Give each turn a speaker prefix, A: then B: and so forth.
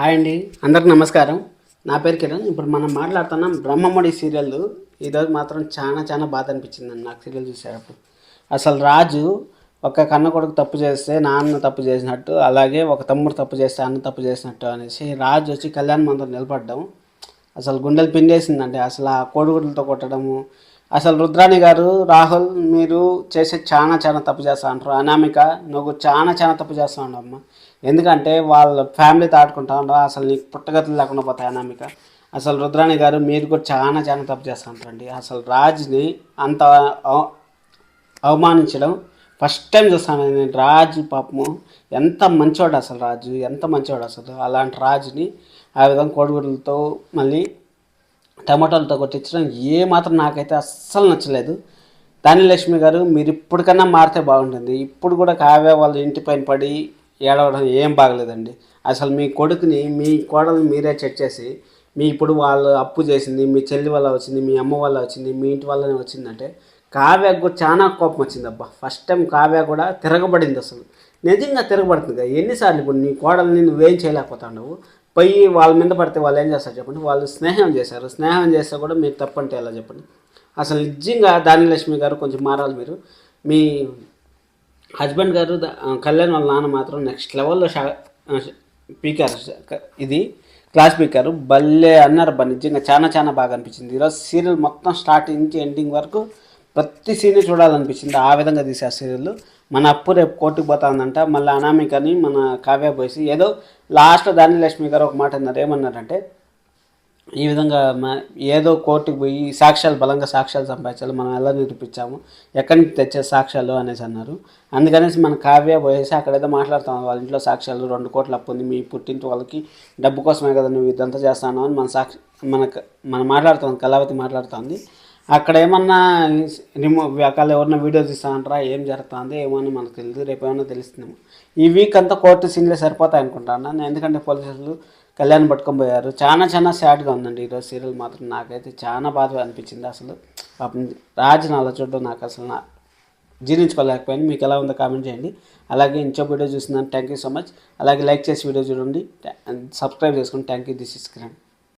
A: Hi అండి, అందరికి నమస్కారం. నా పేరు కిరణ్. ఇప్పుడు మనం మాట్లాడుతున్నాం బ్రహ్మముడి సీరియల్. ఈరోజు మాత్రం చాలా చాలా బాధ అనిపించిందండి నాకు సీరియల్ చూసేటప్పుడు. అసలు రాజు ఒక కన్న కొడుకు తప్పు చేస్తే నాన్న తప్పు చేసినట్టు, అలాగే ఒక తమ్ముడు తప్పు చేస్తే అన్న తప్పు చేసినట్టు అనేసి రాజు వచ్చి కళ్యాణ మందిరం నిలబడ్డం అసలు గుండెలు పిండేసిందండి. అసలు ఆ కోడిగుడ్లతో కొట్టడము, అసలు రుద్రాణి గారు, రాహుల్ మీరు చేసే చాలా చాలా తప్పు చేస్తా అంటారు. అనామిక నువ్వు చాలా చాలా తప్పు చేస్తా ఉండమ్మా. ఎందుకంటే వాళ్ళ ఫ్యామిలీతో ఆడుకుంటా ఉండవు, అసలు నీకు పుట్టగతులు లేకుండా పోతాయి అనామిక. అసలు రుద్రాణి గారు మీరు కూడా చాలా చాలా తప్పు చేస్తూ ఉంటారండి. అసలు రాజుని అంత అవమానించడం ఫస్ట్ టైం చూస్తాను నేను. రాజు పాపము ఎంత మంచివాడు, అసలు రాజు ఎంత మంచివాడు. అసలు అలాంటి రాజుని ఆ విధంగా కోడిగుడ్లతో మళ్ళీ టమాటాలతో కొట్టించడం ఏమాత్రం నాకైతే అస్సలు నచ్చలేదు. ధాన్యలక్ష్మి గారు మీరు ఇప్పటికన్నా మారితే బాగుంటుంది. ఇప్పుడు కూడా కావ్య వాళ్ళ ఇంటి పైన పడి ఏడవడం ఏం బాగలేదండి. అసలు మీ కొడుకుని మీ కోడలు మీరే చెక్ చేసి మీ ఇప్పుడు వాళ్ళు అప్పు చేసింది మీ చెల్లి వల్ల వచ్చింది, మీ అమ్మ వల్ల వచ్చింది, మీ ఇంటి వల్లనే వచ్చిందంటే కావ్యకు కూడా చాలా కోపం వచ్చింది. అబ్బా ఫస్ట్ టైం కావ్య కూడా తిరగబడింది. అసలు నిజంగా తిరగబడుతుంది. ఎన్నిసార్లు ఇప్పుడు నీ కోడల్ని నువ్వేం చేయలేకపోతావు. పోయి వాళ్ళ మీద పడితే వాళ్ళు ఏం చేస్తారు చెప్పండి. వాళ్ళు స్నేహం చేశారు, స్నేహం చేస్తే కూడా మీరు తప్పంటే ఎలా చెప్పండి. అసలు నిజంగా ధాన్యలక్ష్మి గారు కొంచెం మారాలి మీరు. మీ హస్బెండ్ గారు కళ్యాణ్ వాళ్ళ నాన్న మాత్రం నెక్స్ట్ లెవెల్లో పీకారు. ఇది క్లాస్ పీకారు భలే అన్నారు. నిజంగా చాలా చాలా బాగా అనిపించింది. ఈరోజు సీరియల్ మొత్తం స్టార్టింగ్ నుంచి ఎండింగ్ వరకు ప్రతి సీన్ చూడాలనిపించింది. ఆ విధంగా తీశారు సీరియల్. మన అప్పు రేపు కోర్టుకు పోతుందంట. మళ్ళీ అనామికని మన కావ్య పోసి ఏదో లాస్ట్లో ధాన్యలక్ష్మి గారు ఒక మాట అన్నారు. ఏమన్నారంటే ఈ విధంగా ఏదో కోర్టుకు పోయి సాక్ష్యాలు బలంగా సాక్ష్యాలు సంపాదించాలి, మనం ఎలా నిరూపించాము, ఎక్కడి నుంచి తెచ్చే సాక్ష్యాలు అనేసి అన్నారు. అందుకనేసి మన కావ్య పోయేసి అక్కడ ఏదో మాట్లాడుతాం. వాళ్ళ ఇంట్లో సాక్ష్యాలు 2 కోట్ల అప్పు ఉంది, మీ పుట్టింటి వాళ్ళకి డబ్బు కోసమే కదా నువ్వు ఇదంతా చేస్తాను అని మన మాట్లాడుతాం. కళావతి మాట్లాడుతుంది. అక్కడ ఏమన్నా ఒకవేళ ఎవరన్నా వీడియో తీస్తానంటారా, ఏం జరుగుతుంది ఏమన్నా మనకు తెలియదు. రేపు ఏమన్నా తెలుస్తున్నాము. ఈ వీక్ అంతా కోర్టు సీన్లే సరిపోతాయి అనుకుంటాను. ఎందుకంటే పోలీసులు కళ్యాణ్ పట్టుకొని పోయారు. చాలా చాలా సాడ్గా ఉందండి ఈరోజు సీరియల్ మాత్రం. నాకైతే చాలా బాధ అనిపించింది. అసలు పాపం రాజుని అలా చూడడం నాకు అసలు జీర్ణించుకోలేకపోయాను. మీకు ఎలా ఉందో కామెంట్ చేయండి. అలాగే ఇంకో వీడియో చూస్తున్నాను. Thank you so much. అలాగే లైక్ చేసి వీడియో చూడండి, సబ్స్క్రైబ్ చేసుకోండి. Thank you. This is Kiran.